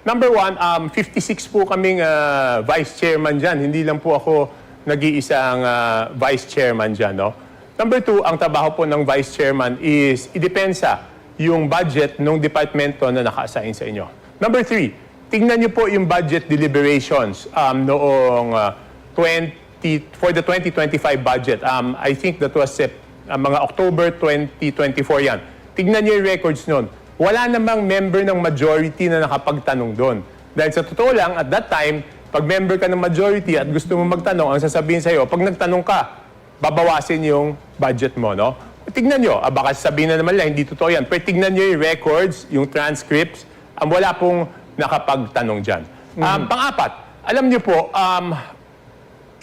Number one, 56 po kaming vice chairman dyan. Hindi lang po ako nag-iisang vice chairman dyan. No? Number two, ang trabaho po ng vice chairman is idepensa yung budget ng departamento na naka-assign sa inyo. Number three, tingnan niyo po yung budget deliberations noong for the 2025 budget. I think that was mga October 2024 yan. Tingnan niyo yung records noon. Wala namang member ng majority na nakapagtanong doon. Dahil sa totoo lang, at that time, pag member ka ng majority at gusto mo magtanong, ang sasabihin sa'yo, pag nagtanong ka, babawasin yung budget mo, no? Tignan nyo, baka sabihin na naman lang, hindi totoo yan. Pero tignan nyo yung records, yung transcripts, wala pong nakapagtanong dyan. Pang-apat, alam nyo po,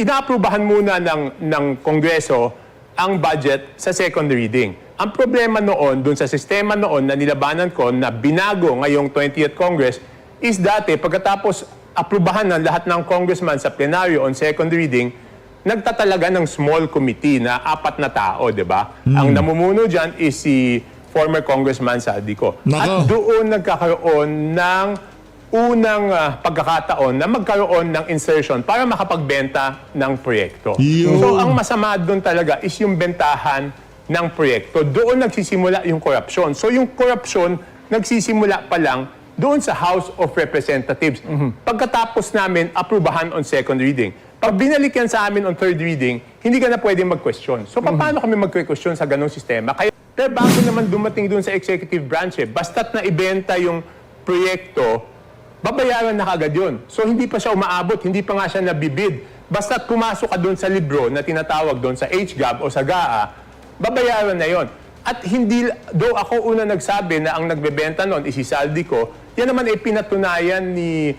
inaaprubahan muna ng Kongreso ang budget sa second reading. Ang problema noon, dun sa sistema noon na nilabanan ko na binago ngayong 20th Congress, is dati, pagkatapos aprubahan ng lahat ng congressman sa plenaryo on second reading, nagtatalaga ng small committee na 4 na tao, di ba? Ang namumuno dyan is si former Congressman Saldico. At doon nagkakaroon ng unang pagkakataon na magkaroon ng insertion para makapagbenta ng proyekto. So, ang masama doon talaga is yung bentahan ng proyekto. Doon nagsisimula yung korupsyon. So, yung korupsyon nagsisimula pa lang doon sa House of Representatives. Pagkatapos namin aprubahan on second reading. Pag binalik yan sa amin on third reading, hindi ka na pwedeng mag-question. So, paano kami mag-question sa ganong sistema? Kaya, bago naman dumating doon sa executive branch, basta't na ibenta yung proyekto, babayaran na kagad yun. So, hindi pa siya umaabot, hindi pa nga siya nabibid. Basta't pumasok ka doon sa libro na tinatawag doon sa HGAB o sa GAA, babayaran na yon. At hindi, though ako una nagsabi na ang nagbebenta noon is si Saldico, yan naman ay pinatunayan ni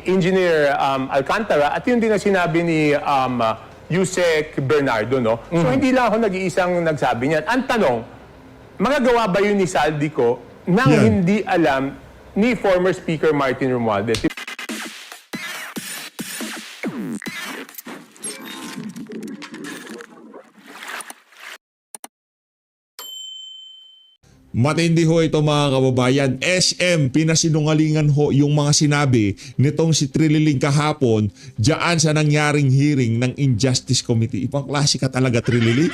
Engineer Alcantara at yun din ang sinabi ni Yusek Bernardo. No? So hindi lang ako nag-iisang nagsabi niyan. Ang tanong, magagawa ba yun ni Saldico nang hindi alam ni former Speaker Martin Romualdez? Matindi ho ito mga kababayan. SM, pinasinungalingan ho yung mga sinabi nitong si Trililing kahapon diyan sa nangyaring hearing ng Injustice Committee. Ibang klase ka talaga, Trililing.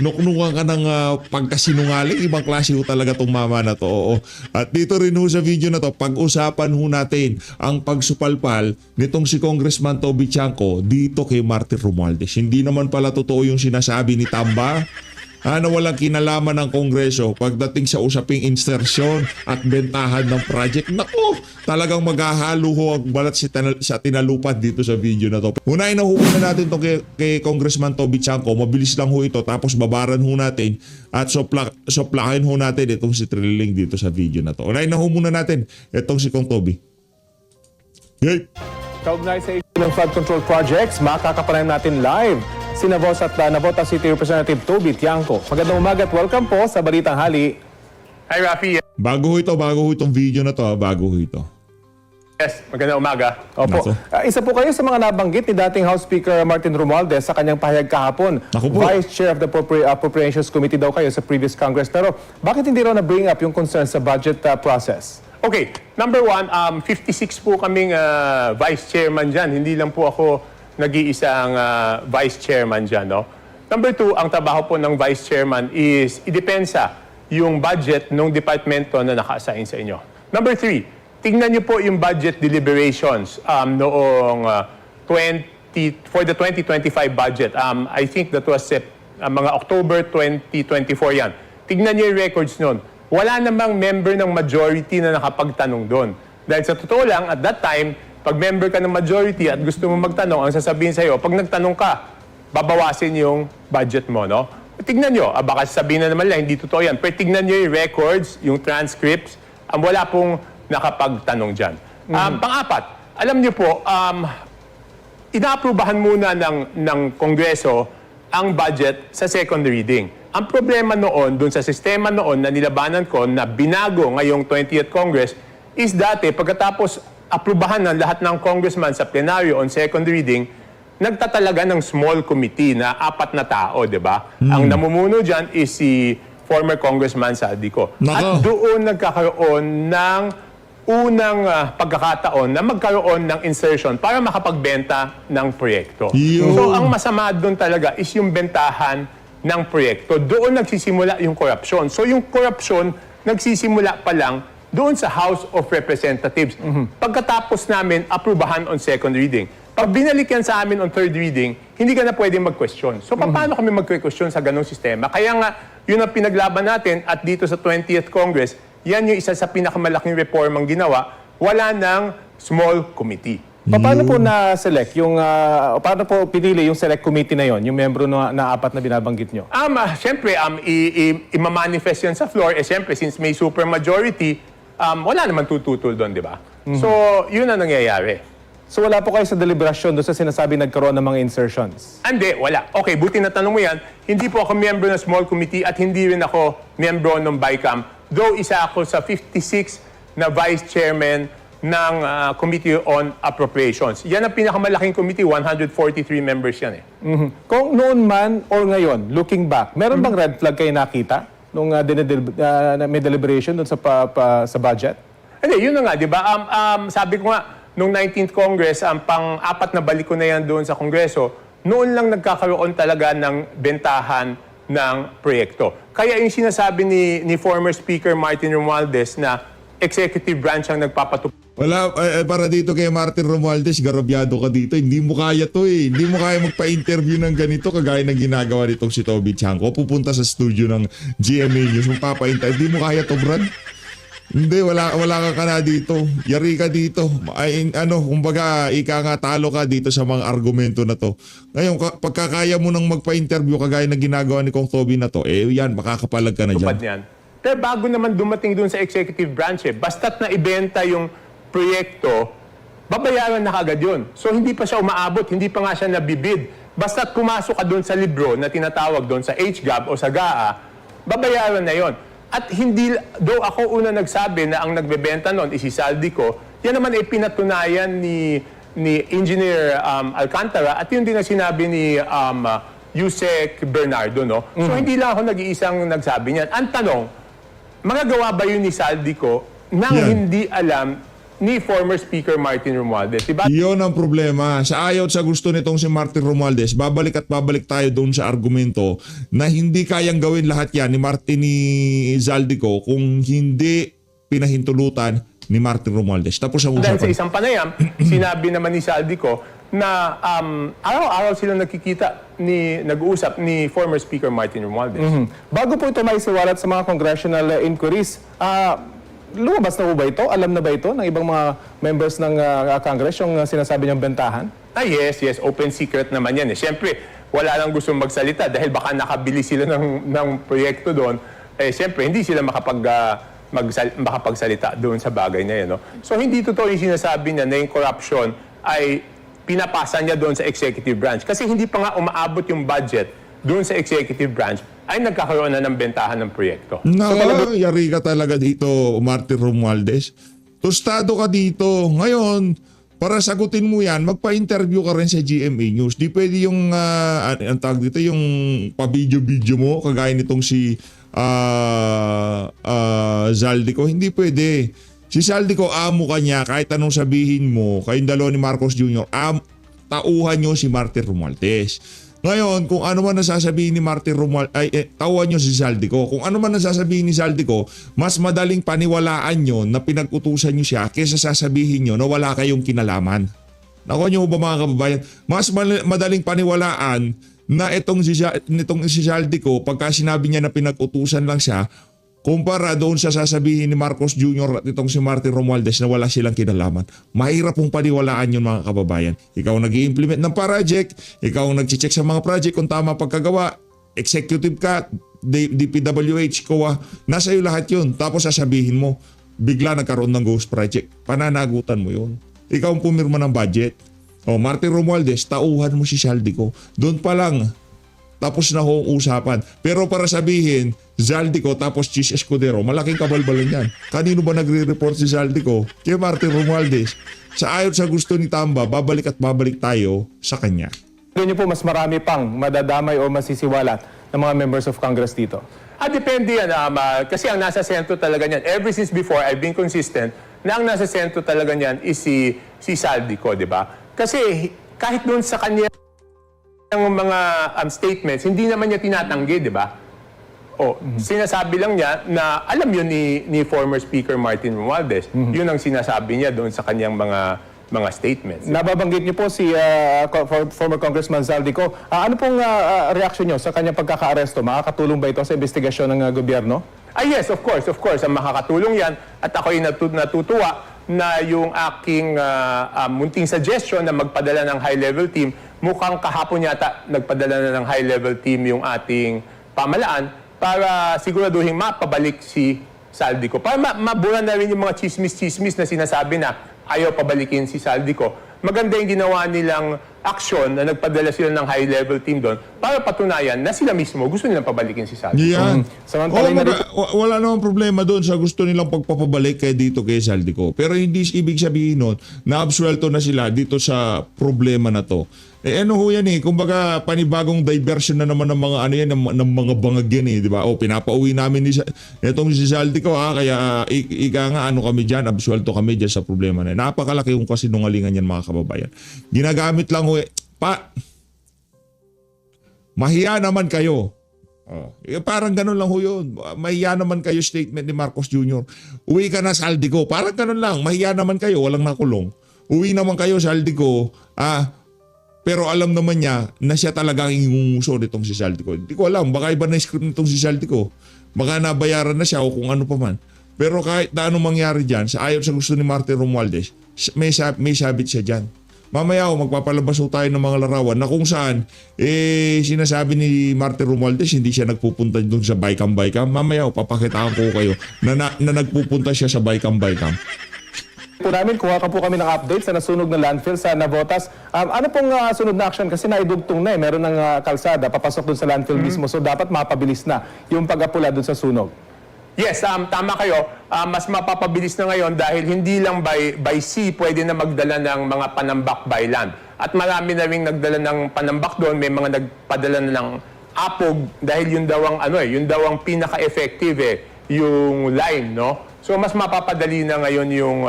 Nuknukan ka ng pagkasinungaling. Ibang klase ho talaga tong mama na to. Oo. At dito rin ho sa video na to, pag-usapan ho natin ang pagsupalpal nitong si Congressman Toby Chanco dito kay Martin Romualdez. Hindi naman pala totoo yung sinasabi ni Tamba na walang kinalaman ng Kongreso pagdating sa usaping insertion at bentahan ng project. Naku, talagang maghahalo ho ang balat sa tinalupad dito sa video na to. Unahin na ho muna natin to kay Congressman Toby Chanco. Mabilis lang ho ito, tapos babaran ho natin at soplakin ho natin itong si Trililing dito sa video na to. Unahin na ho muna natin itong si Kong Toby. Yay! Kaugnay sa issue ng flood control projects, makakapanayan natin live si Navota City Representative Toby Chanco. Magandang umaga at welcome po sa Balitang Hali. Hi, Rafi. Bago ho itong video na to, bago ho ito. Yes, magandang umaga. Opo. Isa po kayo sa mga nabanggit ni dating House Speaker Martin Romualdez sa kanyang pahayag kahapon. Vice Chair of the Appropriations Committee daw kayo sa previous Congress. Pero bakit hindi raw na-bring up yung concern sa budget process? Okay, number one, 56 po kaming vice chairman dyan. Hindi lang po ako nag-iisang vice chairman dyan. No? Number two, ang trabaho po ng vice chairman is idepensa yung budget ng departamento na naka-assign sa inyo. Number three, tingnan niyo po yung budget deliberations noong for the 2025 budget. I think that was mga October 2024 yan. Tingnan niyo yung records noon. Wala namang member ng majority na nakapagtanong doon. Dahil sa totoo lang, at that time, pag member ka ng majority at gusto mo magtanong, ang sasabihin sa'yo, pag nagtanong ka, babawasin yung budget mo, no? Tignan nyo, baka sabihin na naman lang, hindi totoo yan. Pero tignan nyo yung records, yung transcripts, wala pong nakapagtanong dyan. Pang-apat, alam nyo po, inaaprubahan muna ng Kongreso ang budget sa second reading. Ang problema noon, dun sa sistema noon na nilabanan ko na binago ngayong 20th Congress, is dati, pagkatapos aprubahan ng lahat ng congressman sa plenaryo on second reading, nagtatalaga ng small committee na 4 na tao, di ba? Ang namumuno dyan is si former Congressman Saldico. At doon nagkakaroon ng unang pagkakataon na magkaroon ng insertion para makapagbenta ng proyekto. Yun. So ang masama doon talaga is yung bentahan ng proyekto. Doon nagsisimula yung korupsyon. So yung korupsyon nagsisimula pa lang doon sa House of Representatives. Pagkatapos namin aprubahan on second reading. Pag binalik yan sa amin on third reading, hindi ka na pwedeng mag-question. So paano kami mag-question sa ganong sistema? Kaya nga, yun ang pinaglaban natin at dito sa 20th Congress, yan yung isa sa pinakamalaking reformang ginawa, wala ng small committee. Paano po na-select yung, paano po pinili yung select committee na yon, yung membro na apat na binabanggit nyo? Siyempre, ima-manifest yan sa floor. Siyempre, since may supermajority, wala naman tututol doon, di ba? So, yun ang nangyayari. So wala po kayo sa deliberasyon doon sa sinasabi nagkaroon ng mga insertions? Hindi, wala. Okay, buti na tanong mo yan. Hindi po ako miyembro ng small committee at hindi rin ako miyembro ng BICAM. Though isa ako sa 56 na vice chairman ng Committee on Appropriations. Yan ang pinakamalaking committee, 143 members yan eh. Kung noon man or ngayon, looking back, meron bang red flag kayo nakita nung may deliberation doon sa budget? Hindi, yun na nga, di ba? Sabi ko nga, nung 19th Congress, ang pang-apat na balik ko na yan doon sa Kongreso, noon lang nagkakaroon talaga ng bentahan ng proyekto. Kaya yung sinasabi ni former Speaker Martin Romualdez na executive branch ang nagpapatupad. Wala, para dito kay Martin Romualdez, garabyado ka dito. Hindi mo kaya to eh. Hindi mo kaya magpa-interview ng ganito kagaya ng ginagawa nitong si Toby Chanco. Pupunta sa studio ng GMA News, magpapa-interview. Hindi mo kaya to, Brad? Hindi, wala ka na dito. Yari ka dito. Ay, kumbaga, ika nga talo ka dito sa mga argumento na to. Ngayon, pagkakaya mo nang magpa-interview kagaya ng ginagawa ni Kong Toby na to, yan, makakapalag ka na dyan. Yan. Pero bago naman dumating doon sa executive branch basta't na ibenta yung proyekto, babayaran na kagad yun. So hindi pa siya umaabot, hindi pa nga siya nabibid. Basta't pumasok ka doon sa libro na tinatawag doon sa HGAB o sa GAA, babayaran na yon. At hindi, though ako una nagsabi na ang nagbebenta noon is si Saldico, yan naman ay pinatunayan ni Engineer Alcantara at yun din na sinabi ni Yusek Bernardo, no? So hindi lang ako nag-iisang nagsabi niyan. Ang tanong, magagawa ba yun ni Saldico nang hindi alam ni former Speaker Martin Romualdez? Diba? Iyon ang problema. Sa ayaw at sa gusto nitong si Martin Romualdez, babalik at babalik tayo doon sa argumento na hindi kayang gawin lahat yan ni Zaldico kung hindi pinahintulutan ni Martin Romualdez. Tapos ang Dahil sa usapan. isang panayam, sinabi naman ni Saldico na araw-araw sila nag-uusap ni former Speaker Martin Romualdez. Bago po ito maisiwalat sa mga congressional inquiries, lumabas na po ba ito? Alam na ba ito ng ibang mga members ng Congress yung sinasabi niyang bentahan? Yes. Open secret naman yan eh. Siyempre, wala lang gustong magsalita dahil baka nakabili sila ng proyekto doon. Siyempre, hindi sila makapagsalita doon sa bagay na yan. No? So, hindi totoo yung sinasabi niya na yung corruption ay pinapasa niya doon sa executive branch. Kasi hindi pa nga umaabot yung budget doon sa executive branch ay nagkakaroon na ng bentahan ng proyekto. Yari ka talaga dito, Martin Romualdez. Tostado ka dito. Ngayon, para sagutin mo yan, magpa-interview ka rin sa GMA News. Di pwede yung, ang tawag dito, yung pa-video-video mo, kagaya nitong si Zaldico. Hindi pwede. Si Zaldico, amo ka niya, kahit anong sabihin mo, kayong dalawa ni Marcos Jr., tauhan nyo si Martin Romualdez. Ngayon, kung ano man nasasabihin ni Martin Romualdez, tauhan nyo si Zaldico. Kung ano man nasasabihin ni Zaldico, mas madaling paniwalaan nyo na pinag-utusan nyo siya kaysa sasabihin nyo na wala kayong kinalaman. Nakuha nyo ba mga kababayan? Mas madaling paniwalaan na nitong si Zaldico, pagka sinabi niya na pinag-utusan lang siya, kumpara doon sa sasabihin ni Marcos Jr. at itong si Martin Romualdez na wala silang kinalaman. Mahirap pong paniwalaan yun mga kababayan. Ikaw nag-i-implement ng project, ikaw nag-check sa mga project kung tama pagkagawa, executive ka, DPWH, COA, nasa iyo lahat yun. Tapos sasabihin mo, bigla nagkaroon ng ghost project. Pananagutan mo yun. Ikaw ang pumirma ng budget. O Martin Romualdez, tauhan mo si Zaldico. Doon pa lang, tapos na ho ang usapan. Pero para sabihin, Zaldico tapos Chis Escudero, malaking kabalbalan yan. Kanino ba nagre-report si Zaldico? Kay Martin Romualdez. Sa ayaw sa gusto ni Tamba, babalik at babalik tayo sa kanya. Tingin niyo po mas marami pang madadamay o masisiwalat ng mga members of Congress dito? Depende yan. Kasi ang nasa sentro talaga niyan. Ever since before, I've been consistent na ang nasa sentro talaga niyan is si Saldico, di ba? Kasi kahit doon sa kanya mga statements, hindi naman niya tinatanggi, di ba? Sinasabi lang niya na alam yun ni former Speaker Martin Romualdez. Yun ang sinasabi niya doon sa kanyang mga statements. Nababanggit niyo po si former Congressman Zaldico. Ano pong reaksyon niyo sa kanyang pagkakaaresto? Makakatulong ba ito sa investigasyon ng gobyerno? Yes, of course. Of course, ang makakatulong yan. At ako'y natutuwa na yung aking munting suggestion na magpadala ng high-level team, mukhang kahapon yata nagpadala na ng high-level team yung ating pamalaan para siguraduhin mapabalik si Saldico. Para mabura na rin yung mga chismis-chismis na sinasabi na ayaw pabalikin si Saldico. Maganda yung ginawa nilang aksyon na nagpadala sila ng high-level team doon para patunayan na sila mismo gusto nilang pabalikin si Saldico. Yan. Samantala Wala namang problema doon sa gusto nilang pagpapabalik kay dito kay Saldico. Pero hindi ibig sabihin nun na absuelto na sila dito sa problema na to. Ano ho yan kumbaga panibagong diversion na naman ng mga ano yan, ng mga bangag yan di ba? Pinapauwi namin itong si Saldico kaya ika nga ano kami dyan, absuelto kami dyan sa problema na yan. Napakalaki yung kasinungalingan yan mga kababayan. Ginagamit lang mahiya naman kayo. Parang ganun lang ho yun. Mahiya naman kayo statement ni Marcos Jr. Uwi ka na Saldico. Parang ganun lang. Mahiya naman kayo. Walang nakulong. Uwi naman kayo Saldico. Pero alam naman niya na siya talagang ingunguso nitong si Saldico. Hindi ko alam. Baka iba na script nitong si Saldico. Baka nabayaran na siya o kung ano pa man. Pero kahit na anong mangyari dyan, ayon sa gusto ni Martin Romualdez, may sabit siya dyan. Mamaya magpapalabas tayo ng mga larawan na kung saan sinasabi ni Martin Romualdez hindi siya nagpupunta doon sa Baykam-Baykam. Mamaya papakitaan ko kayo na nagpupunta siya sa Baykam-Baykam. Po namin, kuha ka po kami ng update sa nasunog na landfill sa Navotas. Ano pong sunod na action? Kasi naidugtong na meron ng kalsada papasok doon sa landfill mismo. So dapat mapabilis na yung pag-apula doon sa sunog. Yes, tama kayo. Mas mapapabilis na ngayon dahil hindi lang by sea pwede na magdala ng mga panambak by land. At marami na rin nagdala ng panambak doon. May mga nagpadala na ng apog dahil yun daw ang pinaka-effective yung line, no? So mas mapapadali na ngayon yung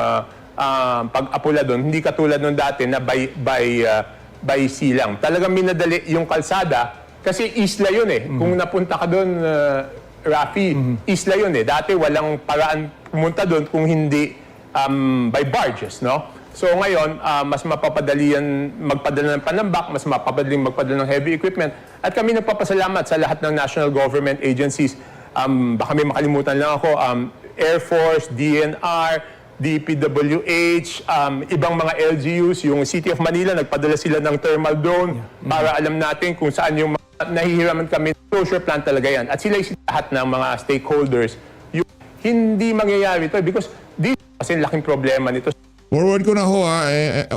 pag-apula doon. Hindi katulad nung dati na by sea lang. Talagang minadali yung kalsada kasi isla yun Kung napunta ka doon, Rafi, isla yun Dati walang paraan pumunta doon kung hindi by barges, no? So ngayon, mas mapapadali yan magpadala ng panambak, mas mapapadali magpadala ng heavy equipment. At kami nagpapasalamat sa lahat ng national government agencies. Baka may makalimutan lang ako, Air Force, DNR, DPWH, ibang mga LGUs, yung City of Manila, nagpadala sila ng thermal drone para alam natin kung saan yung nahihiraman kami. Closure plan talaga yan. At sila yung lahat ng mga stakeholders. Yung hindi mangyayari ito because kasi laking problema nito. Forward ko na ho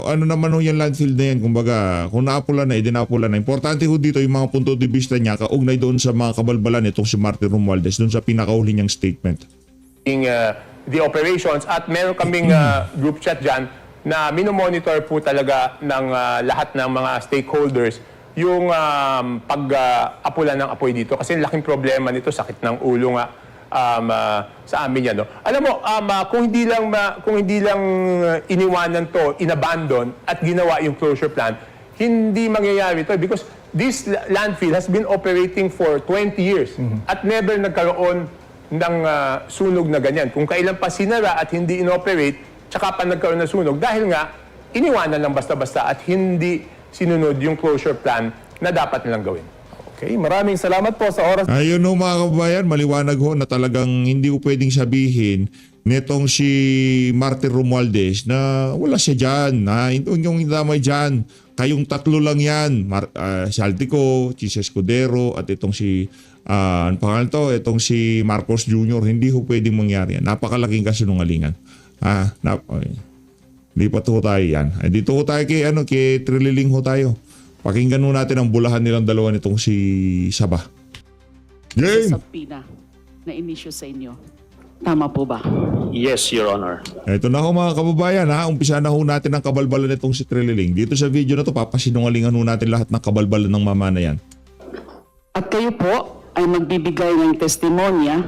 ano naman ho yung landfill na yan, kumbaga kung naapula na, dinapula na. Importante ho dito yung mga punto de vista niya kaugnay doon sa mga kabalbalan itong si Martin Romualdez doon sa pinakauli niyang statement. The operations at meron kaming group chat dyan na minomonitor po talaga ng lahat ng mga stakeholders yung pag-apula ng apoy dito kasi laking problema nito, sakit ng ulo nga sa amin yan. No? Alam mo, kung hindi lang iniwanan to, inabandon at ginawa yung closure plan, hindi mangyayari to because this landfill has been operating for 20 years at never nagkaroon ng sunog na ganyan. Kung kailan pa sinara at hindi inoperate, tsaka pa nagkaroon ng sunog dahil nga iniwanan lang basta-basta at hindi sinunod yung closure plan na dapat nilang gawin. Okay, maraming salamat po sa oras. Ayun ho mga kababayan, maliwanag ho na talagang hindi ko pwedeng sabihin nitong si Martin Romualdez na wala siya dyan, yung damay dyan. Kayong tatlo lang yan, Saldico, Chis Escudero at itong si ano pangalan to? Itong si Marcos Jr. Hindi ho pwedeng mangyari yan. Napakalaking kasinungalingan. Lipat ho tayo yan. Dito ho tayo kay Trililing ho tayo. Pakinggan ho natin ang bulahan nilang dalawa nitong si Saba. Game! Subpoena na inisyu sa inyo. Tama po ba? Yes, Your Honor. Ito na ho mga kababayan umpisa na ho natin ang kabalbalan nitong si Trililing. Dito sa video na to papasinungalingan ho natin lahat ng kabalbalan ng mama na yan. At kayo po ay magbibigay ng testimonya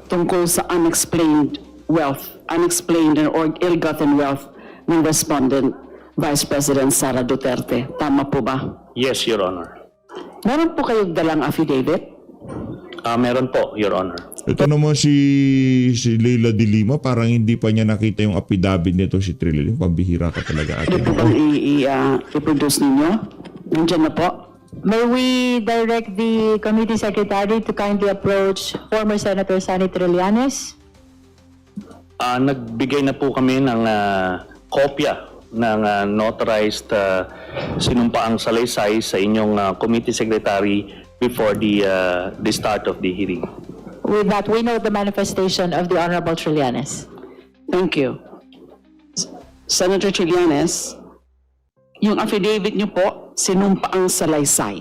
tungkol sa unexplained wealth unexplained or ill-gotten wealth ng respondent, Vice President Sara Duterte. Tama po ba? Yes, Your Honor. Meron po kayong dalang affidavit? Meron po, Your Honor. Ito naman si Leila de Lima, parang hindi pa niya nakita yung affidavit nito si Trilliling. Pambihira ka talaga Ano ate. po bang i-produce ninyo? Nandiyan na po. May we direct the committee secretary to kindly approach former Senator Sani Trillanes? Nagbigay na po kami ng kopya ng notarized sinumpaang salaysay sa inyong committee secretary before the start of the hearing. With that, we know the manifestation of the Honorable Trillanes. Thank you. Senator Trillanes, yung affidavit niyo po, sinumpaang salaysay,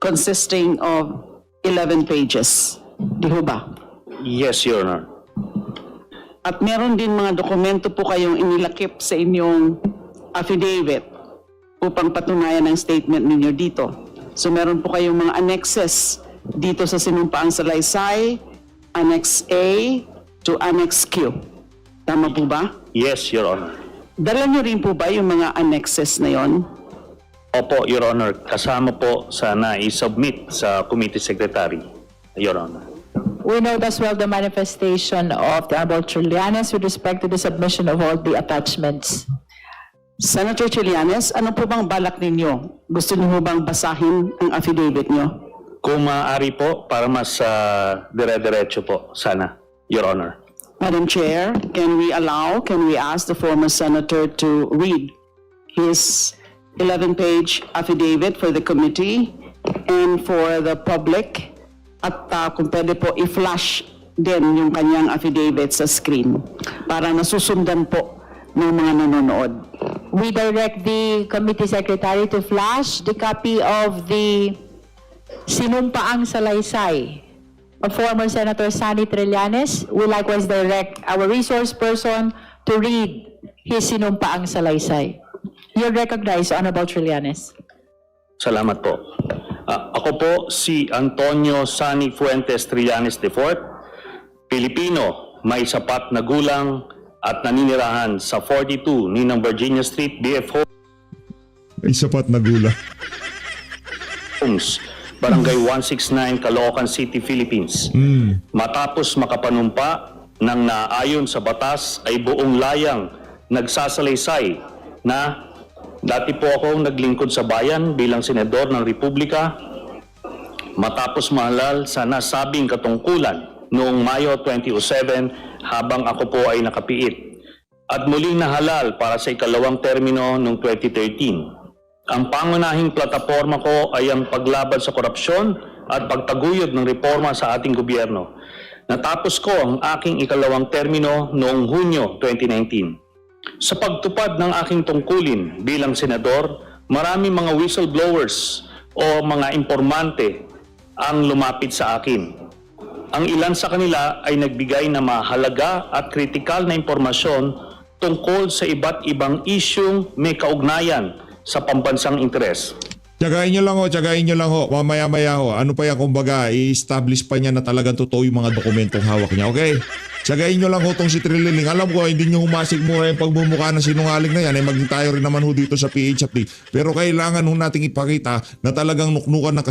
consisting of 11 pages. Di ho ba? Yes, Your Honor. At meron din mga dokumento po kayong inilakip sa inyong affidavit upang patunayan ang statement ninyo dito. So meron po kayong mga annexes dito sa sinumpaang salaysay, Annex A to Annex Q. Tama po ba? Yes, Your Honor. Dala niyo rin po ba yung mga annexes na yon? Opo, Your Honor. Kasama po sa na-submit sa committee secretary, Your Honor. We know as well the manifestation of the Honorable Trillanes with respect to the submission of all the attachments. Senator Trillanes, ano po bang balak ninyo? Gusto niyo bang basahin ang affidavit niyo? Kung maaari po, para mas dire-diretso po, sana, Your Honor. Madam Chair, can we ask the former senator to read his 11-page affidavit for the committee and for the public? At kung pwede po, i-flash din yung kanyang affidavit sa screen para nasusundan po ng mga nanonood. We direct the committee secretary to flash the copy of the sinumpaang salaysay of former Senator Sani Trillanes. We likewise direct our resource person to read his sinumpaang salaysay. You're recognized, Honorable Trillanes. Salamat po. Ako po si Antonio Sani Fuentes Trillanes IV, Pilipino, may sapat na gulang at naninirahan sa 42 Ninang Virginia Street, BF Ay, sapat na gula. Homes, Barangay 169, Caloocan City, Philippines. Matapos makapanumpa ng naayon sa batas ay buong layang nagsasalaysay na dati po akong naglingkod sa bayan bilang senador ng Republika. Matapos mahalal sa nasabing katungkulan noong Mayo 2007 habang ako po ay nakapiit. At muling nahalal para sa ikalawang termino noong 2013. Ang pangunahing plataforma ko ay ang paglaban sa korupsyon at pagtaguyod ng reforma sa ating gobyerno. Natapos ko ang aking ikalawang termino noong Hunyo 2019. Sa pagtupad ng aking tungkulin bilang senador, marami mga whistleblowers o mga informante ang lumapit sa akin. Ang ilan sa kanila ay nagbigay na mahalaga at kritikal na impormasyon tungkol sa iba't ibang isyung may kaugnayan sa pambansang interes. Tsagain nyo lang ho. Mamaya-maya ho. Ano pa yan, kumbaga, i-establish pa niya na talagang totoo yung mga dokumentong hawak niya, okay? Tsagain nyo lang ho tong si Trilliling. Alam ko, hindi nyo humasig mura yung pagmumukha ng sinungaling na yan. Maging tayo rin naman ho dito sa PHFD. Pero kailangan ho nating ipakita na talagang nuknukan ng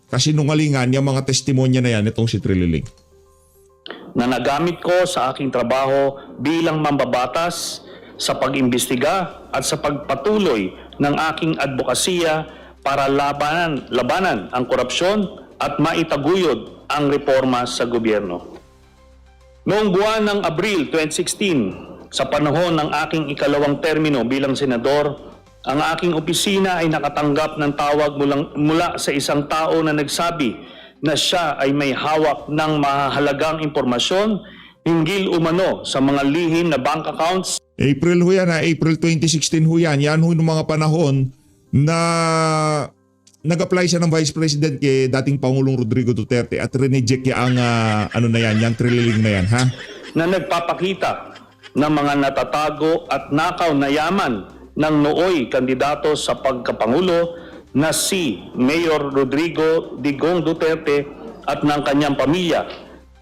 kasinungalingan yung mga testimonya na yan itong si Trilliling. Na nagamit ko sa aking trabaho bilang mambabatas sa pag-imbestiga at sa pagpatuloy ng aking advokasya para labanan ang korupsyon at maitaguyod ang reforma sa gobyerno. Noong buwan ng Abril 2016, sa panahon ng aking ikalawang termino bilang senador, ang aking opisina ay nakatanggap ng tawag mula sa isang tao na nagsabi na siya ay may hawak ng mahalagang impormasyon hinggil umano sa mga lihim na bank accounts. April ho yan ha, April 2016 ho yan. Yan ho yung mga panahon na nag-apply siya ng Vice President kay dating Pangulong Rodrigo Duterte at rineject niya ang yung Trilliling na yan ha. Na nagpapakita ng mga natatago at nakaw na yaman ng nooy kandidato sa pagkapangulo na si Mayor Rodrigo Digong Duterte at ng kanyang pamilya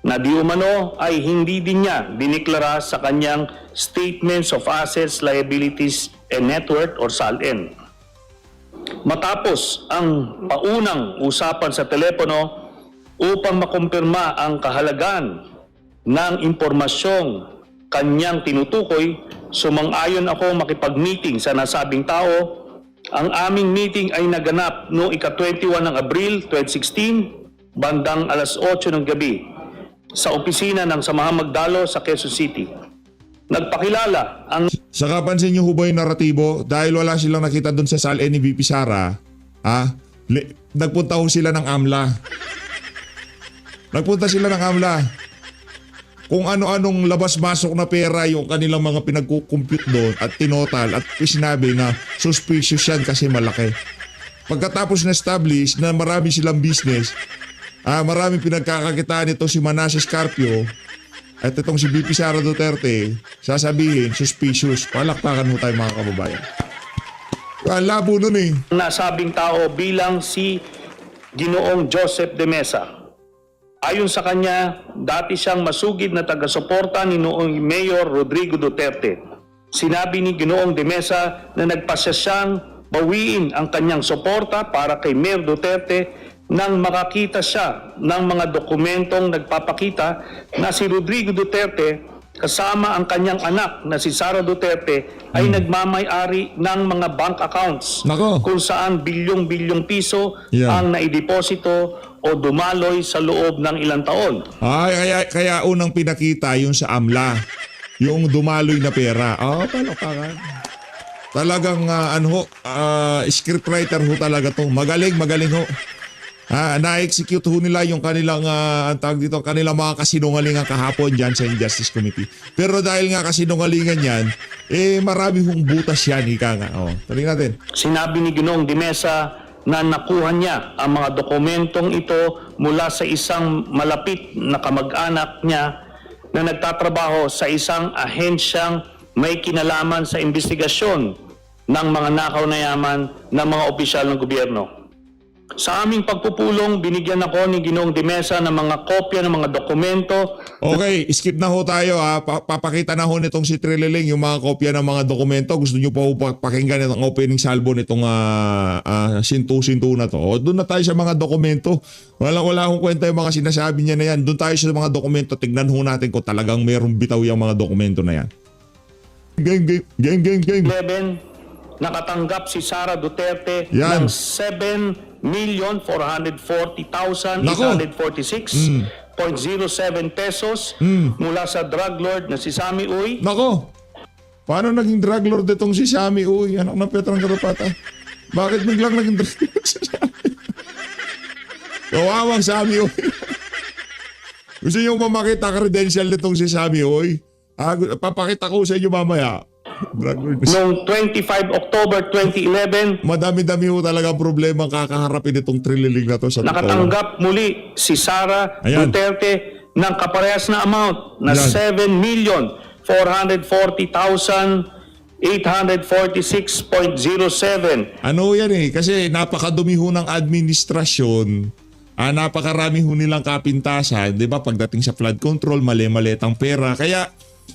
na di umano ay hindi din niya diniklara sa kanyang Statements of Assets, Liabilities, and Net Worth or SALN. Matapos ang paunang usapan sa telepono upang makumpirma ang kahalagan ng impormasyong kanyang tinutukoy, sumang-ayon ako makipag-meeting sa nasabing tao. Ang aming meeting ay naganap noong ika-21 ng Abril 2016, bandang alas 8 ng gabi, sa opisina ng Samahang Magdalo sa Quezon City. Nagpakilala ang Saka pansin nyo ho ba yung naratibo? Dahil wala silang nakita doon sa SALN ni VP Sara, nagpunta ho sila ng AMLA. Nagpunta sila ng AMLA. Kung ano-anong labas-masok na pera yung kanilang mga pinag-compute doon at tinotal at sinabi na suspicious yan kasi malaki. Pagkatapos na-establish na marami silang business, maraming pinagkakakitaan ito si Manasseh Carpio at itong si VP Sara Duterte, sasabihin, suspicious. Palakpakan mo tayo mga kababayan. Labo nun eh. nasabing tao bilang si Ginoong Joseph de Mesa. Ayon sa kanya, dati siyang masugid na taga-suporta ni noong Mayor Rodrigo Duterte. Sinabi ni Ginoong de Mesa na nagpasya siyang bawiin ang kanyang suporta para kay Mayor Duterte nang makakita siya ng mga dokumentong nagpapakita na si Rodrigo Duterte kasama ang kanyang anak na si Sara Duterte ay nagmamay-ari ng mga bank accounts Nako. kung saan bilyong-bilyong piso Yan. ang naideposito o dumaloy sa loob ng ilang taon. Kaya unang pinakita yung sa AMLA. Yung dumaloy na pera. Palakpakan. Talagang scriptwriter ho talaga to. Magaling ho. Na-execute ho nila yung kanilang kanilang mga kasinungalingan kahapon dyan sa Injustice Committee. Pero dahil nga kasinungalingan yan, marami hong butas yan, ika nga. Taling natin. Sinabi ni Ginoong de Mesa na nakuha niya ang mga dokumentong ito mula sa isang malapit na kamag-anak niya na nagtatrabaho sa isang ahensyang may kinalaman sa investigasyon ng mga nakaw na yaman ng mga opisyal ng gobyerno. Sa aming pagpupulong, binigyan ako ni Ginoong de Mesa ng mga kopya ng mga dokumento. Okay, skip na ho tayo ha. Papakita na ho nitong si Trililing yung mga kopya ng mga dokumento. Gusto nyo pa ho pakinggan itong opening salvo nitong sintu-sintu na to. Doon na tayo sa mga dokumento. Wala akong kwenta yung mga sinasabi niya na yan. Doon tayo sa mga dokumento. Tignan ho natin kung talagang mayroong bitaw yung mga dokumento na yan. Game. 11, nakatanggap si Sara Duterte Yan. ng 7,440,846.07 pesos mula sa drug lord na si Sammy Uy. Nako, paano naging drug lord itong si Sammy Uy? Anak ng Petrang Garapata. Bakit biglang naging drug lord si Sammy? Kawawang Sammy Uy. Gusto niyo pa makita credential nitong si Sammy Uy? Papakita ko sa inyo mamaya. Drug lord. Noong 25 October 2011, Madami-dami ho talaga problema ang kakaharapin itong Trililing na to sa totoo. nakatanggap muli si Sara Ayan. Duterte ng kaparehas na amount na Ayan. 7,440,846.07. Ano yan eh, kasi napakadumi ho ng administrasyon. Napakarami ho nilang kapintasan, di ba? Pagdating sa flood control, mali-maletang pera. Kaya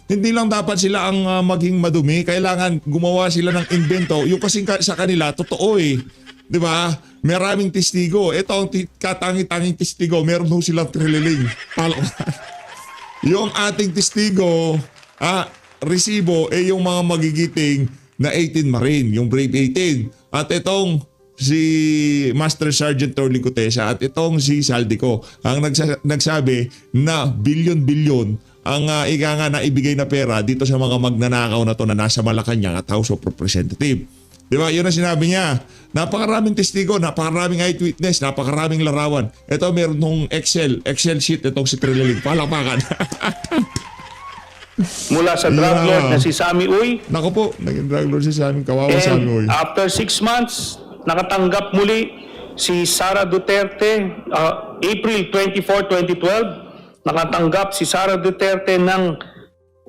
hindi lang dapat sila ang maging madumi, kailangan gumawa sila ng invento. Yung kasing sa kanila, totoo eh. Di ba? Maraming testigo. Ito ang katangi-tanging testigo. Meron ho silang Trililing. Yung ating testigo, resibo, yung mga magigiting na 18 Marine, yung Brave 18. At itong si Master Sergeant Torling Cotesa at itong si Saldico ang nagsabi na bilyon-bilyon ang ika nga na ibigay na pera dito sa mga magnanakaw na to na nasa Malacanang at House of Representatives. Di ba? Yun ang sinabi niya. Napakaraming testigo, napakaraming eyewitness, napakaraming larawan. Ito meron nung Excel sheet itong si Trililing. Palakpakan. Mula sa drug lord na si Sammy Uy. Naku po, naging drug lord si Sammy. Kawawa Sammy Uy. And after 6 months, nakatanggap muli si Sara Duterte, April 24, 2012, nakatanggap si Sara Duterte ng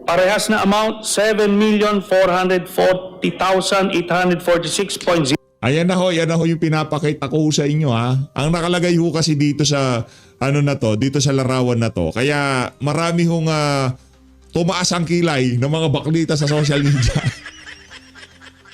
parehas na amount, 7,440,846.0. Ayan na ho yung pinapakita ko sa inyo ha. Ang nakalagay ho kasi dito sa dito sa larawan na to. Kaya marami hong tumaas ang kilay ng mga baklita sa social media.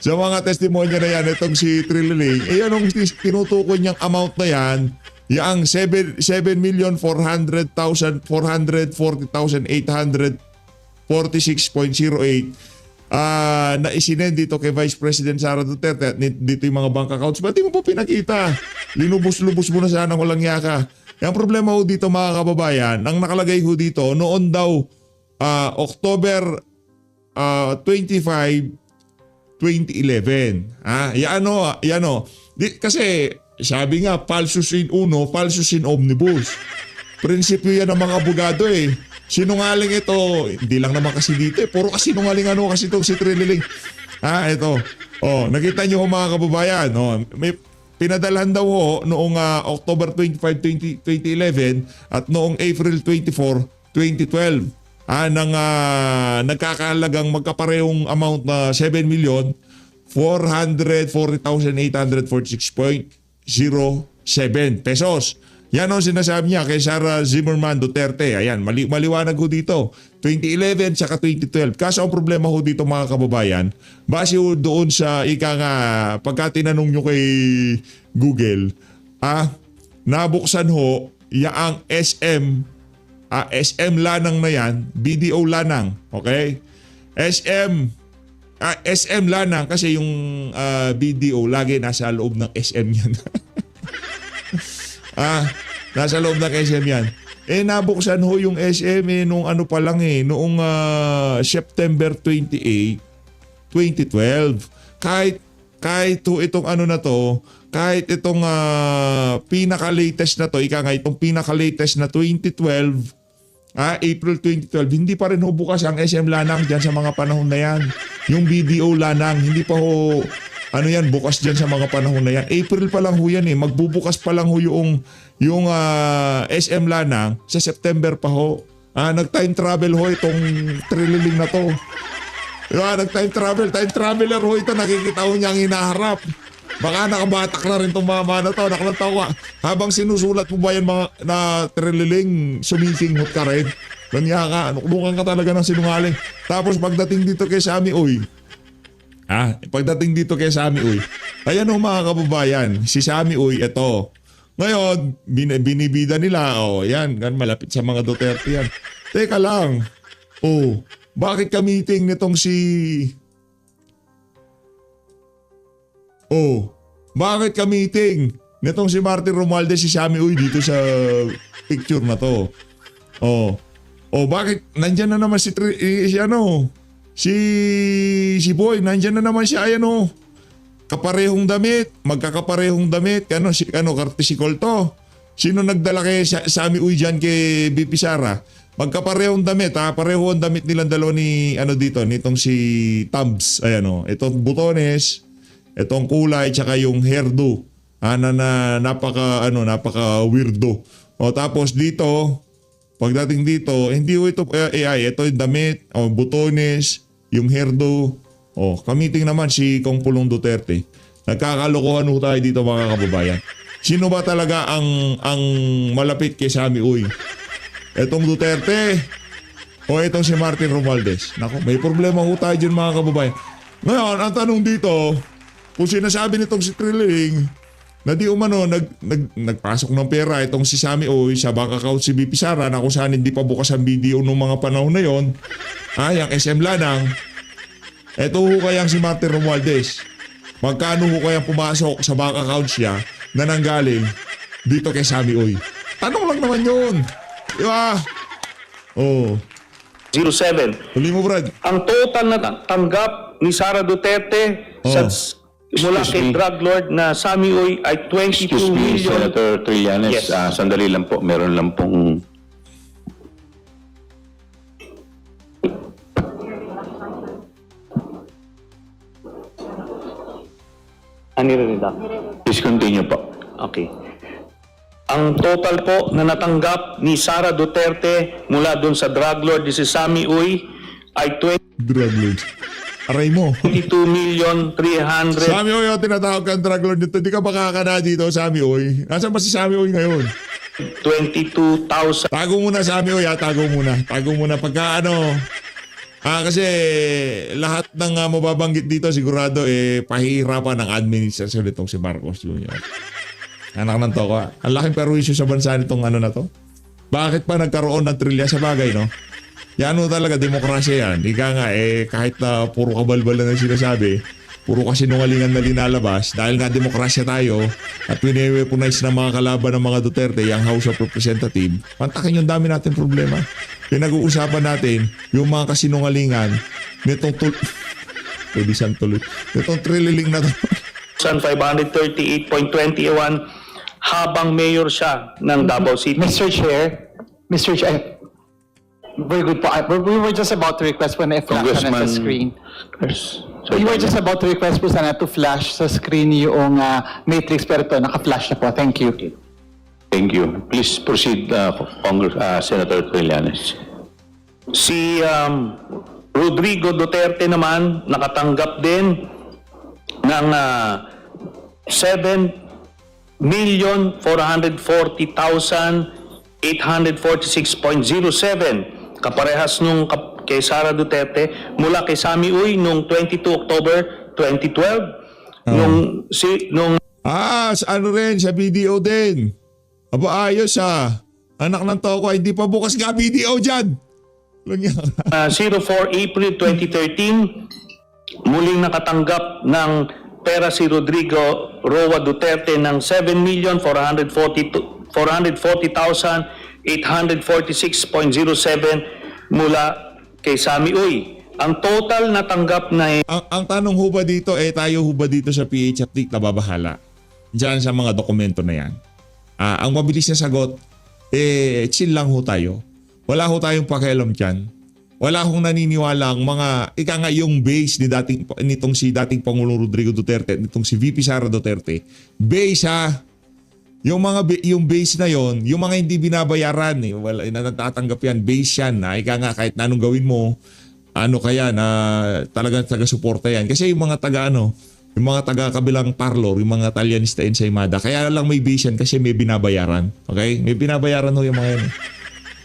Sa mga testimonya na yan, itong si Trililing, anong tinutukoy niyang amount na yan, yung 7,440,846.08 na isinend dito kay Vice President Sara Duterte at dito yung mga bank accounts. Ba't di mo po pinakita? Linubos-lubos mo na sana walang yaka. Yung problema ho dito mga kababayan, ang nakalagay ho dito, noon daw October 25, 2011. Yan o. Kasi sabi nga, falsus in uno, falsus in omnibus. Prinsipyo yan ng mga abogado eh. Sinungaling ito, hindi lang naman kasi dito eh. Puro kasi sinungaling kasi itong si Trililing. Ito. Nakita nyo mga kababayan. May pinadalhan daw ho noong October 25, 2011 at noong April 24, 2012. Ng nagkakahalagang magkaparehong amount na 7,440,846.07 pesos. Yan ang sinasabi niya kay Sara Zimmerman Duterte. Ayan, maliwanag ho dito. 2011 saka 2012. Kaso ang problema ho dito mga kababayan, base ho doon sa pagka tinanong nyo kay Google, nabuksan ho yaang SM Lanang na yan, BDO Lanang, okay? SM Lanang kasi yung BDO lagi nasa loob ng SM yan. Nasa loob ng SM yan. Nabuksan ho yung SM nung pa lang noong September 28, 2012. Kahit itong kahit itong pinaka-latest na to, itong pinaka-latest na 2012, April 2012, hindi pa rin ho bukas ang SM Lanang dyan sa mga panahon na yan. Yung BDO Lanang, hindi pa ho, bukas dyan sa mga panahon na yan. April pa lang ho yan magbubukas pa lang ho yung SM Lanang sa September pa ho. Nag-time travel ho itong Trililing na to. Nag-time traveler ho ito, nakikita ho niya ang hinaharap. Baka nakabatak na rin itong mama na to. Nakalatawa. Habang sinusulat mo ba yan mga na Trililing, sumisinghot ka rin. Lanya ka, nuklukan ka talaga ng sinungaling. Tapos pagdating dito kay Sami Uy, ayan o mga kababayan, si Sami Uy, ito. Ngayon, binibida nila, yan, malapit sa mga Duterte yan. Teka lang, bakit ka meeting nitong bakit ka meeting nitong si Martin Romualdez, si Sami Uy dito sa picture na to? Bakit nandyan na naman si Boy, nandyan na naman siya, kaparehong damit, magkakaparehong damit, kartisikol to. Sino nagdala kay Sami Uy dyan kay BP Sara? Magkaparehong damit, pareho ang damit nilang dalawa nitong si Tubbs, itong butones, itong kulay, tsaka yung hairdo, na napaka weirdo. Tapos dito, pagdating dito, hindi ito AI, ito yung damit, butones, yung hairdo. Kamiting naman si Kong Pulong Duterte. Nagkakalokohan tayo dito mga kababayan. Sino ba talaga ang malapit kay Sami Uy? Etong Duterte o itong si Martin Romualdez? Nako, may problema tayo dyan mga kababayan. Ngayon, ang tanong dito, kung sinasabi nitong si Trililing na di umano nagpasok ng pera itong si Sami Uy sa bank account si BP Sara na kung saan hindi pa bukas ang video nung mga panahon na yon, yung SM Lanang, eto ho kayang si Martin Romualdez. Magkano ho kayang pumasok sa bank account siya na nanggaling dito kay Sami Uy? Tanong lang naman yun. Di ba? 07. Huli mo, Brad. Ang total na tanggap ni Sara Duterte mula kay drug lord na Sami Uy ay 22 Excuse me, million. Senator Trillanes, Yes. sandali lang po. Meron lang pong... Please continue po. Okay. Ang total po na natanggap ni Sara Duterte mula doon sa drug lord ni si Sami Uy ay Drug lord. Aray mo. 22,300,000. Sami Oy, tinatawag kang drug lord nito. Hindi ka makakana dito, Sami Oy. Nasaan ba si Sami Oy ngayon? 22,000 Tago muna, Sami Oy, tago muna. Tago muna pagka ano. Kasi lahat ng mababanggit dito sigurado pahihirapan ng administrasyon nitong si Marcos Jr. Anak ng toko. Ang laking perwisyo sa bansa nitong ano na to. Bakit pa nagkaroon ng trilya sa bagay, no? Yan talaga, demokrasya yan. Ika nga, kahit na puro kabalbal na sinasabi, puro kasinungalingan na linalabas, dahil nga demokrasya tayo, at wini-weaponize ng mga kalaban ng mga Duterte, yung House of Representatives, pantakin yung dami natin problema. Pinag-uusapan natin yung mga kasinungalingan nitong pwede siyang tuloy. Nitong trililing na to. 538.21 habang mayor siya ng Davao City. Mr. Chair, very good po. We were just about to request po na i-flash na sa screen. We were just about to request po sana to flash sa screen yung matrix, pero ito, naka-flash na po. Thank you. Thank you. Please proceed, Senator Trillanes. Si Rodrigo Duterte naman nakatanggap din ng 7,440,846.07 kaparehas nung kay Sara Duterte mula kay Sami Uy nung 22 October 2012 nung Ano rin, sa BDO din. Aba, ayos Anak ng toko, hindi pa bukas nga BDO dyan. 04 April 2013, muling nakatanggap ng pera si Rodrigo Roa Duterte ng 7,440,846.07 mula kay Sami Uy. Ang total natanggap na Ang tanong ho ba dito, tayo ho ba dito sa PH Update na babahala? Diyan sa mga dokumento na yan. Ang mabilis na sagot, chill lang ho tayo. Wala ho tayong pakialam dyan. Wala akong naniniwala ang mga, yung base nitong si dating Pangulong Rodrigo Duterte, nitong si VP Sara Duterte. Base yung base na yon, yung mga hindi binabayaran, natatanggap yan, base yan. Kahit na anong gawin mo, talagang taga-suporta yan. Kasi yung mga yung mga taga-kabilang parlor, yung mga Italianista ensaymada, kaya lang may base yan kasi may binabayaran. Okay? May binabayaran ho yung mga yan.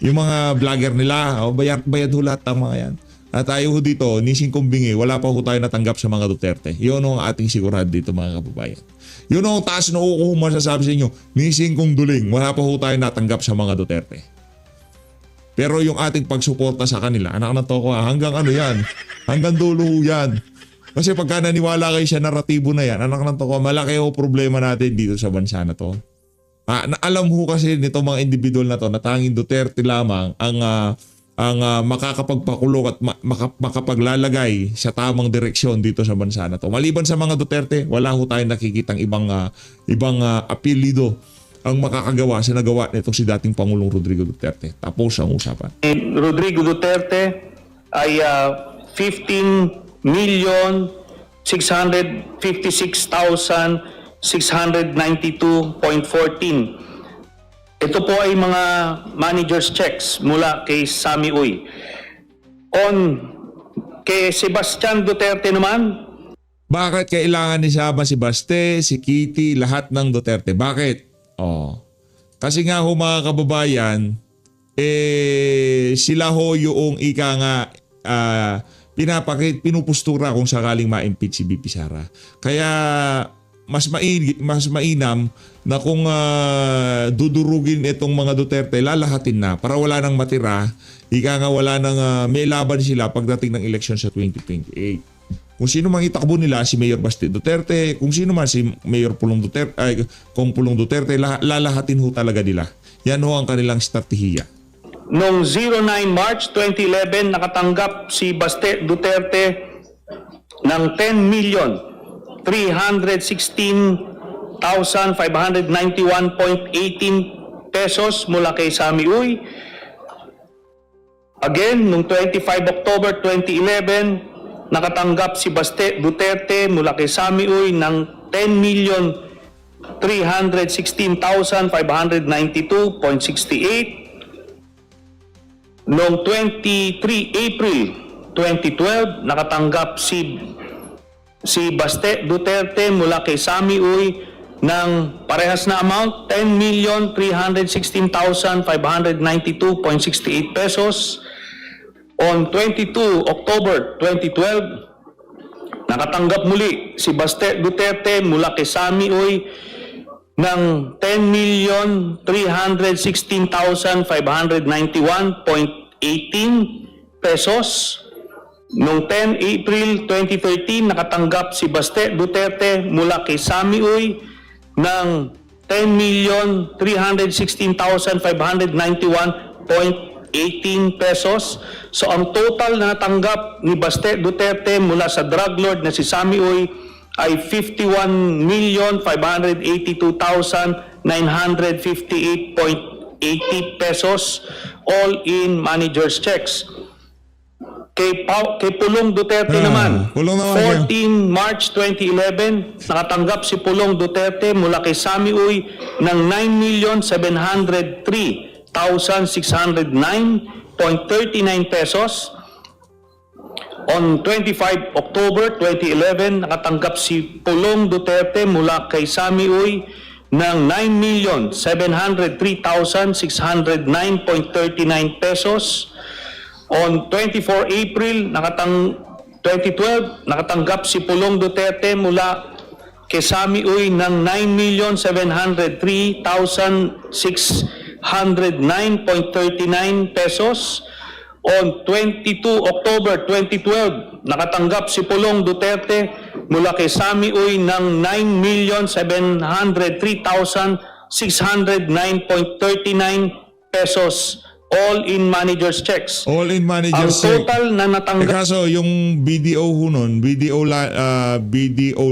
Yung mga vlogger nila, bayad ho lahat ng mga yan. At tayo ho dito, nising kumbingi, wala pa ho tayo natanggap sa mga Duterte. Yun ang ating sigurado dito mga kababayan. Yun ang taas na ko masasabi sa inyo, nising kong duling, wala pa ho tayo natanggap sa mga Duterte. Pero yung ating pagsuporta sa kanila, anak na to ko, hanggang yan, hanggang dulo ho yan. Kasi pagka naniwala kayo sa naratibo na yan, anak na to ko, malaki ho problema natin dito sa bansa na to. Alam ho kasi nito mga individual na to na tanging Duterte lamang ang makakapagpakulong at makapaglalagay sa tamang direksyon dito sa bansa na to. Maliban sa mga Duterte, wala ho tayong nakikitang ibang apelido ang makakagawa sa nagawa nito si dating Pangulong Rodrigo Duterte. Tapos ang usapan. Rodrigo Duterte ay 15,656,692.14. Ito po ay mga manager's checks mula kay Sami Uy. Kay Sebastian Duterte naman. Bakit kailangan ni Saba, si Baste, si Kitty, lahat ng Duterte? Bakit? Kasi nga ho mga kababayan, sila ho yung pinupustura kung sakaling ma-impeach si BP Sara. Kaya mas mainam na kung dudurugin itong mga Duterte, lalahatin na para wala nang matira, wala nang may laban sila pagdating ng eleksyon sa 2028. Kung sino mang itakbo nila, si Mayor Basti Duterte, kung sino man si Mayor Pulong Duterte, Kong Pulong Duterte, lalahatin ho talaga nila. Yan ho ang kanilang estratehiya. Noong 09 March 2011, nakatanggap si Baste Duterte ng 10,316,591.18 pesos mula kay Sami Uy. Again, noong 25 October 2011, nakatanggap si Baste Duterte mula kay Sami Uy ng 10,316,592.68. Noong 23 April 2012, nakatanggap si Baste Duterte mula kay Sami Uy ng parehas na amount, 10,316,592.68 pesos. On 22 October 2012, nakatanggap muli si Baste Duterte mula kay Sami Uy ng 10,316,591.18 pesos. Noong 10 April 2013, nakatanggap si Baste Duterte mula kay Sami Uy ng 10,316,591.18 pesos. So ang total na natanggap ni Baste Duterte mula sa drug lord na si Sami Uy ay 51,582,958.80 pesos, all in manager's checks. Kay Pulong Duterte naman, Pulong naman 14 March 2011, nakatanggap si Pulong Duterte mula kay Sami Uy ng 9,703,609.39 pesos. On 25 October 2011, nakatanggap si Pulong Duterte mula kay Sami Uy ng 9,703,609.39 pesos. On 24 April 2012, nakatanggap si Pulong Duterte mula kay Sami Uy ng 9,703,609.39 pesos. On 22 October 2012, nakatanggap si Pulong Duterte mula kay Sami Uy ng 9,703,609.39 pesos, all in manager's checks. All in Ang manager's check. total na natanggap Kaso yung BDO ho nun, BDO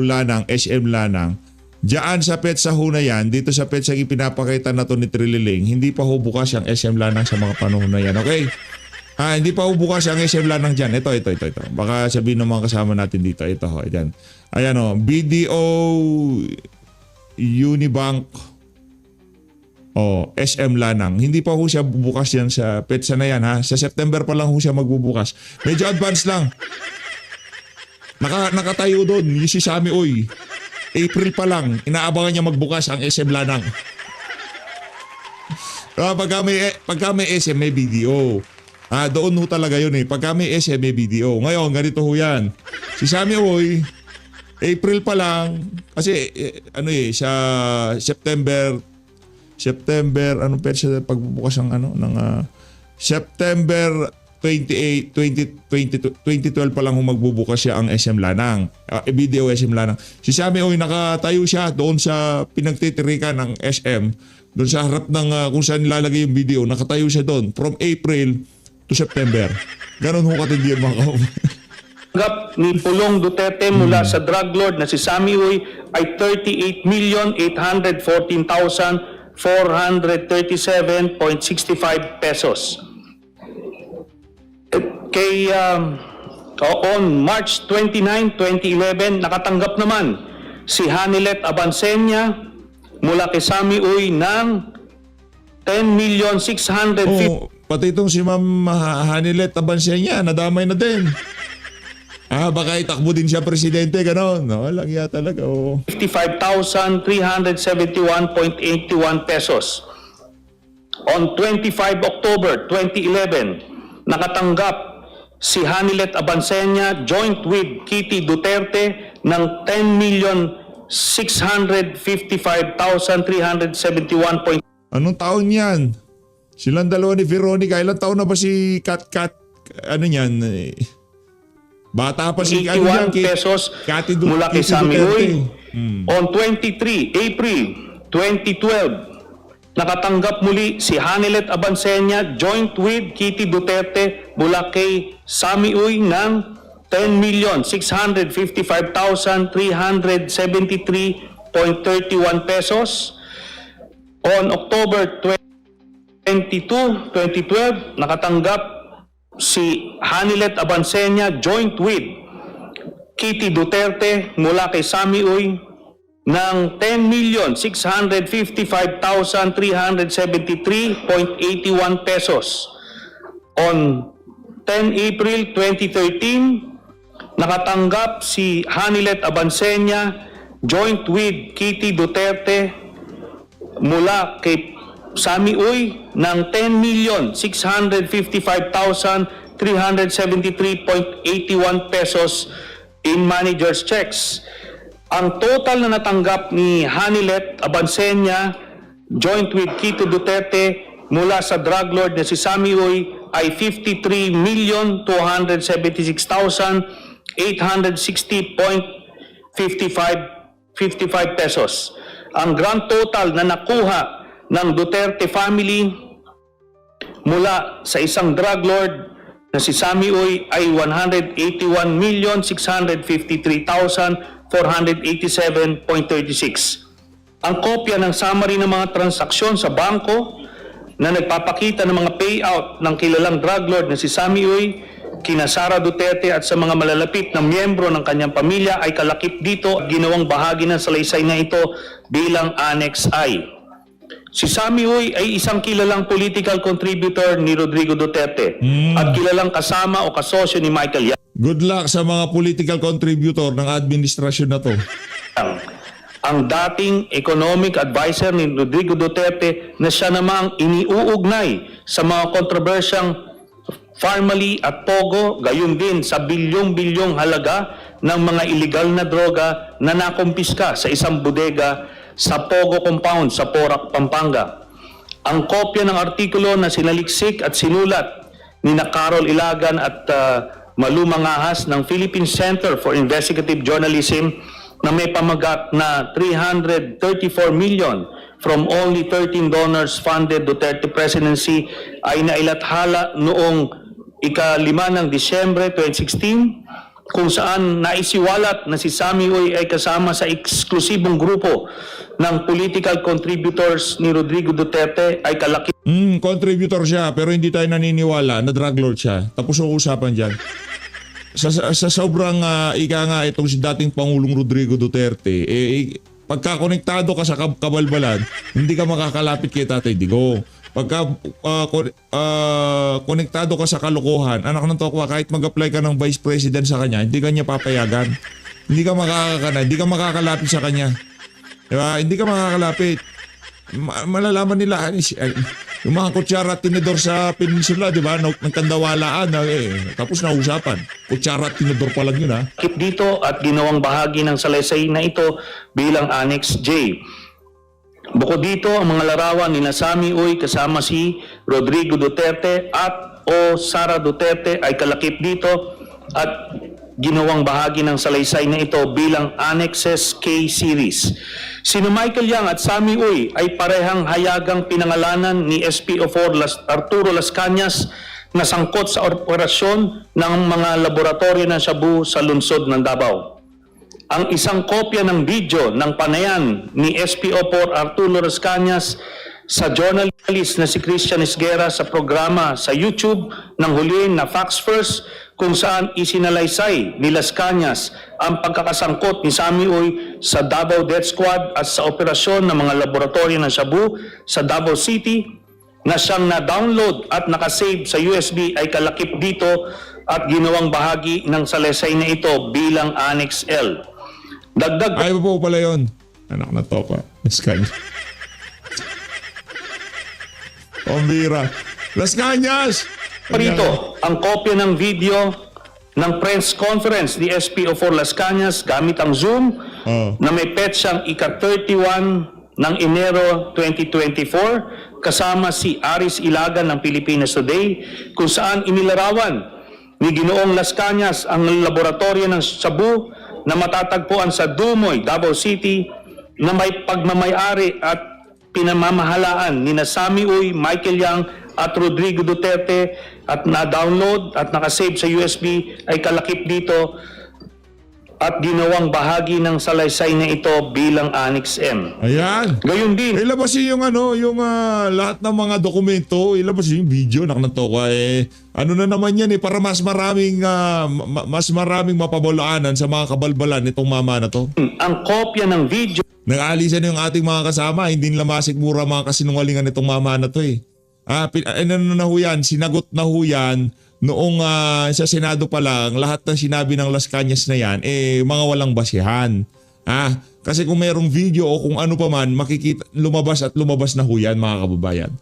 Lanang, SM Lanang, diyan sa PETSA ho na yan, dito sa PETSA ipinapakita na to ni Trililing, hindi pa ho bukas yung SM Lanang sa mga panahon na yan. Okay? Hindi pa ho bukas ang SM Lanang dyan. Ito. Baka sabihin ng mga kasama natin dito. Ito ho, dyan. Ayan o, BDO Unibank SM Lanang. Hindi pa ho siya bubukas yan sa PETSA na yan ha. Sa September pa lang ho siya magbubukas. Medyo advance lang. Nakatayo doon, yung si Sami Uy. April pa lang, inaabangan niya magbukas ang SM Lanang. Pagka may SM, may BDO. Doon ho talaga yun eh. Pagka may SM, may BDO. Ngayon, ganito ho yan. Si Sami Uy, April pa lang, kasi sa September, anong petsa pagbubukas ng September 28, 2012 pa lang magbubukas siya ang SM Lanang. BDO SM Lanang. Si Sami Uy, nakatayo siya doon sa pinagtitirikan ng SM, doon sa harap ng kung saan nilalagay yung video, nakatayo siya doon from April to September. Ganon ho katindi yung mga Tanggap ni Pulong Duterte mula sa drug lord na si Sami Uy ay 38,814,437.65 pesos. On March 29, 2011, nakatanggap naman si Hanilet Abansenya mula kay Sami Uy ng 10,650,000 pati itong si Ma'am Hanilet Abansenya, nadamay na din. Baka itakbo din siya presidente, gano'n. Walang iya talaga. 55,371.81 pesos. On 25 October 2011, nakatanggap si Hanilet Abansenya joint with Kitty Duterte ng 10,655,371. Anong taon yan? Silang dalawa ni Veronica. Ilang taon na ba si Kat? Ano yan? Bata pa si 81 pesos mula kay Sami Uy. On 23 April 2012, nakatanggap muli si Hanilet Abansenya joint with Kitty Duterte mula kay Sami Uy ng 10,655,373.31 pesos. On October 22, 2012, nakatanggap si Hanilet Abansenya joint with Kitty Duterte mula kay Sami Uy ng 10,655,373.81 pesos. On 10 April 2013, nakatanggap si Hanilet Abansenya joint with Kitty Duterte mula kay Sami Uy ng 10,655,373.81 pesos in manager's checks. Ang total na natanggap ni Hanilet Abansenya joint with Kitty Duterte mula sa drug lord na si Sami Uy ay 53,276,860.55 pesos. Ang grand total na nakuha ng Duterte family mula sa isang drug lord na si Sami Uy ay 181,653,487.36. Ang kopya ng summary ng mga transaksyon sa bangko na nagpapakita ng mga payout ng kilalang drug lord na si Sami Uy, kina Sara Duterte at sa mga malalapit na miyembro ng kanyang pamilya ay kalakip dito at ginawang bahagi ng salaysay na ito bilang Annex I. Si Sami Uy ay isang kilalang political contributor ni Rodrigo Duterte at kilalang kasama o kasosyo ni Michael Yang. Good luck sa mga political contributor ng administrasyon na to. Ang dating economic advisor ni Rodrigo Duterte na siya namang iniuugnay sa mga kontrobersyang Farmally at Pogo, gayon din sa bilyong-bilyong halaga ng mga illegal na droga na nakumpiska sa isang bodega sa Pogo Compound sa Porac, Pampanga. Ang kopya ng artikulo na sinaliksik at sinulat ni na Carol Ilagan at Malu Mangahas ng Philippine Center for Investigative Journalism na may pamagat na 334 million from only 13 donors funded Duterte presidency ay nailathala noong ika-5 ng Disyembre 2016 kung saan naisiwalat na si Sami Uy ay kasama sa eksklusibong grupo ng political contributors ni Rodrigo Duterte ay kalaki. Contributor siya pero hindi tayo naniniwala na drug lord siya. Tapos ang usapan dyan. Sa sobrang ika nga itong si dating Pangulong Rodrigo Duterte, pagka konektado ka sa kabalbalan, hindi ka makakalapit kay Tatay Digo. Pagka konektado ka sa kalokohan, anak ng tokwa, kahit mag-apply ka ng vice president sa kanya, hindi ka niya papayagan. Hindi ka makakalapit sa kanya. Diba? Hindi ka makakalapit. Malalaman nila, yung mga kutsara at tinidor sa peninsula, di ba? Nagkandawalaan, tapos nausapan. Kutsara at tinidor pa lang yun, ha? Dito at ginawang bahagi ng salaysay na ito bilang Annex J. Bukod dito, ang mga larawan ni Sami Uy kasama si Rodrigo Duterte at o Sara Duterte ay kalakip dito at ginawang bahagi ng salaysay na ito bilang Annexes K Series. Sina Michael Yang at Sami Uy ay parehang hayagang pinangalanan ni SPO4 Arturo Las Cañas na sangkot sa operasyon ng mga laboratorio ng Shabu sa lungsod ng Davao. Ang isang kopya ng video ng panayan ni SPO4 Arturo Las Cañas sa journalist na si Christian Esguerra sa programa sa YouTube ng huliin na Facts First kung saan isinalaysay ni Las Cañas ang pagkakasangkot ni Sami Uy sa Davao Death Squad at sa operasyon ng mga laboratorio ng Shabu sa Davao City na siyang na-download at nakasave sa USB ay kalakip dito at ginawang bahagi ng salaysay na ito bilang Annex L. Dagdag Ay po pala yun. Anak na to pa. Las Cañas. Pambira. Las Cañas! Rito, ang kopya ng video ng press conference ni SPO4 Las Cañas gamit ang Zoom na may petsang ika-31 ng Enero 2024 kasama si Aris Ilagan ng Pilipinas Today kung saan inilarawan ni Ginoong Las Cañas ang laboratorio ng Shabu na matatagpuan sa Dumoy, Davao City na may pagmamayari at pinamamahalaan ni Sami Uy, Michael Yang at Rodrigo Duterte at na-download at nakasave sa USB ay kalakip dito at ginawang bahagi ng salaysay na ito bilang Annex M. Ayan. Gayon din, Ilabasin yung lahat ng mga dokumento, ilabasin yung video, naknanto ko ano na naman yan para mas maraming mapabulaanan sa mga kabalbalan nitong mama na to. ang kopya ng video Nag-aalisan yung ating mga kasama, hindi nila masikmura mga kasinungalingan nitong mama na to Ano na ho yan, sinagot na ho yan noong sa Senado pa lang, lahat ng sinabi ng Las Cañas na yan, mga walang basihan. Kasi kung mayroong video o kung ano pa man, makikita, lumabas at lumabas na ho yan, mga kababayan.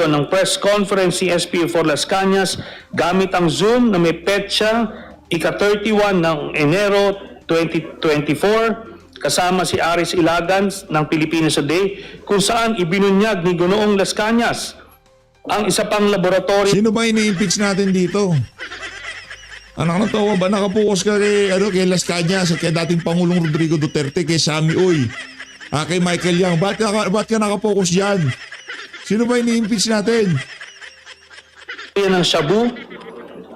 ng press conference si SPO for Las Cañas gamit ang Zoom na may petsa ika-31 ng Enero 2024 kasama si Aris Ilagan ng Pilipinas Today kung saan ibinunyag ni Ginoong Las Cañas ang isa pang laboratory. Sino ba ini-impeach natin dito? Anak na tawa ba? Nakapokus ka kay Las Cañas at kay dating Pangulong Rodrigo Duterte, kay Sammy Uy, kay Michael Yang. Ba't ka nakapokus dyan? Sino ba ini-impeach natin? Yan ang shabu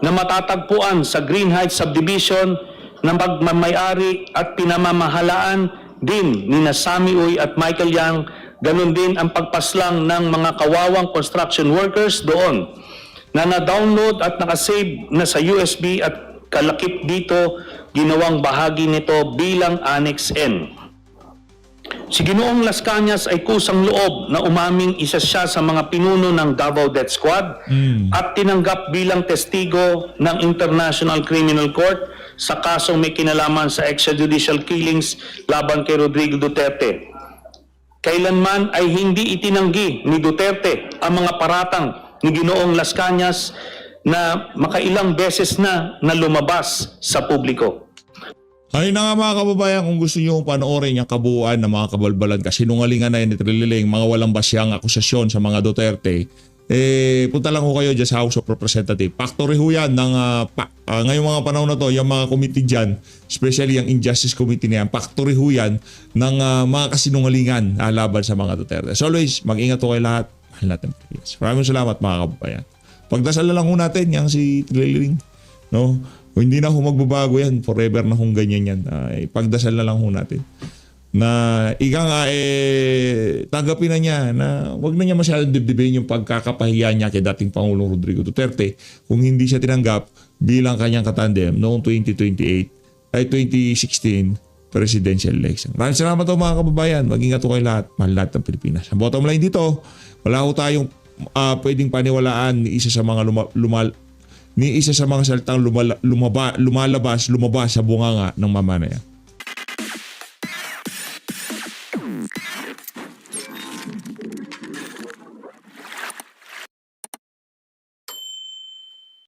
na matatagpuan sa Green Heights Subdivision na magmamayari at pinamamahalaan din ni Sammy Uy at Michael Yang. Ganon din ang pagpaslang ng mga kawawang construction workers doon na na-download at nakasave na sa USB at kalakip dito ginawang bahagi nito bilang Annex N. Si Ginoong Las Cañas ay kusang loob na umaming isa siya sa mga pinuno ng Davao Death Squad at tinanggap bilang testigo ng International Criminal Court sa kasong may kinalaman sa extrajudicial killings laban kay Rodrigo Duterte. Kailanman ay hindi itinanggi ni Duterte ang mga paratang ni Ginoong Las Cañas na makailang beses na lumabas sa publiko. Ay na nga mga kababayan, kung gusto nyo panoorin yung kabuuan ng mga kabalbalan, kasinungalingan na yun ni Trililing, mga walang basyang akusasyon sa mga Duterte, punta lang ho kayo dyan sa House of Representatives. Factory ho yan ng, ngayong mga panahon na to, yung mga committee dyan, especially yung Injustice Committee na yan, factory ho yan ng mga kasinungalingan laban sa mga Duterte. So always, mag-ingat ho kayo lahat. Mahal natin. Maraming salamat mga kababayan. Pagdasal na lang ho natin yung si Trililing. No? Kung hindi na ho magbabago yan, forever na hong ganyan yan. Pagdasal na lang ho natin. Na ika nga tanggapin na niya na wag na niya masyadong dibdibin yung pagkakapahiya niya kay dating Pangulong Rodrigo Duterte kung hindi siya tinanggap bilang kanyang katandem noong 2016 presidential election. Maraming salamat po mga kababayan. Mag-ingat po kayo lahat. Mahal lahat ng Pilipinas. Ang bottom line dito, wala ho tayong pwedeng paniwalaan ni isa sa mga salitang lumabas sa bunganga ng mamanayan.